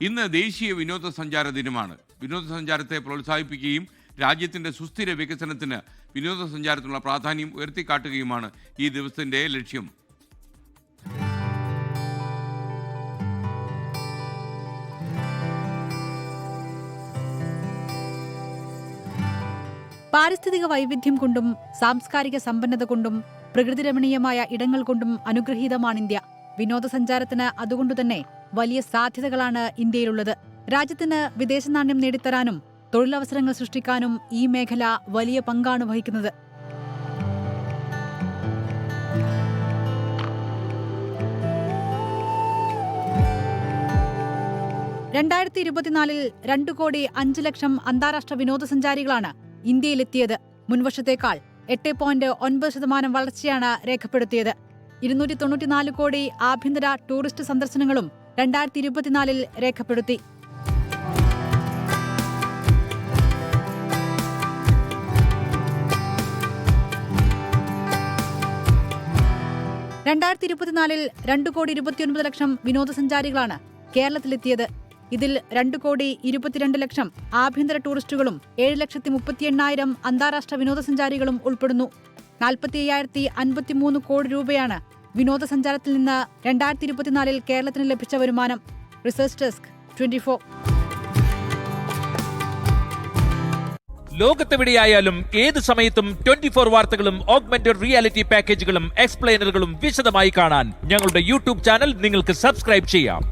ഇന്ന് ദേശീയ വിനോദസഞ്ചാര ദിനമാണ്. വിനോദസഞ്ചാരത്തെ പ്രോത്സാഹിപ്പിക്കുകയും രാജ്യത്തിൻ്റെ സുസ്ഥിര വികസനത്തിന് വിനോദസഞ്ചാരത്തിനുള്ള പ്രാധാന്യം ഉയർത്തിക്കാട്ടുകയുമാണ് ഈ ദിവസത്തിൻ്റെ ലക്ഷ്യം. പാരിസ്ഥിതിക വൈവിധ്യം കൊണ്ടും സാംസ്കാരിക സമ്പന്നത കൊണ്ടും പ്രകൃതിരമണീയമായ ഇടങ്ങൾ കൊണ്ടും അനുഗ്രഹീതമാണ് ഇന്ത്യ. വിനോദസഞ്ചാരത്തിന് അതുകൊണ്ടുതന്നെ വലിയ സാധ്യതകളാണ് ഇന്ത്യയിലുള്ളത്. രാജ്യത്തിന് വിദേശ നാണ്യം നേടിത്തരാനും തൊഴിലവസരങ്ങൾ സൃഷ്ടിക്കാനും ഈ മേഖല വലിയ പങ്കാണ് വഹിക്കുന്നത്. രണ്ടായിരത്തി 2 കോടി 5 ലക്ഷം അന്താരാഷ്ട്ര വിനോദസഞ്ചാരികളാണ് ഇന്ത്യയിലെത്തിയത്. മുൻവർഷത്തേക്കാൾ 8.9% വളർച്ചയാണ് രേഖപ്പെടുത്തിയത്. 294 കോടി ആഭ്യന്തര ടൂറിസ്റ്റ് സന്ദർശനങ്ങളും 2024 രേഖപ്പെടുത്തി. രണ്ടായിരത്തി 2 കോടി 29 ലക്ഷം വിനോദസഞ്ചാരികളാണ് കേരളത്തിലെത്തിയത്. ഇതിൽ 2 കോടി 22 ലക്ഷം ആഭ്യന്തര ടൂറിസ്റ്റുകളും 7,38,000 അന്താരാഷ്ട്ര വിനോദസഞ്ചാരികളും ഉൾപ്പെടുന്നു. 40,053 കോടി രൂപയാണ് വിനോദസഞ്ചാരത്തിൽ നിന്ന് 2024 കേരളത്തിന് ലഭിച്ച വരുമാനം. Research desk 24. ലോകത്തെവിടെയായാലും ഏത് സമയത്തും 24 വാർത്തകളും ഓഗ്മെന്റഡ് റിയാലിറ്റി പാക്കേജുകളും എക്സ്പ്ലെയിനറുകളും വിശദമായി കാണാൻ ഞങ്ങളുടെ യൂട്യൂബ് ചാനൽ നിങ്ങൾക്ക് സബ്സ്ക്രൈബ് ചെയ്യാം.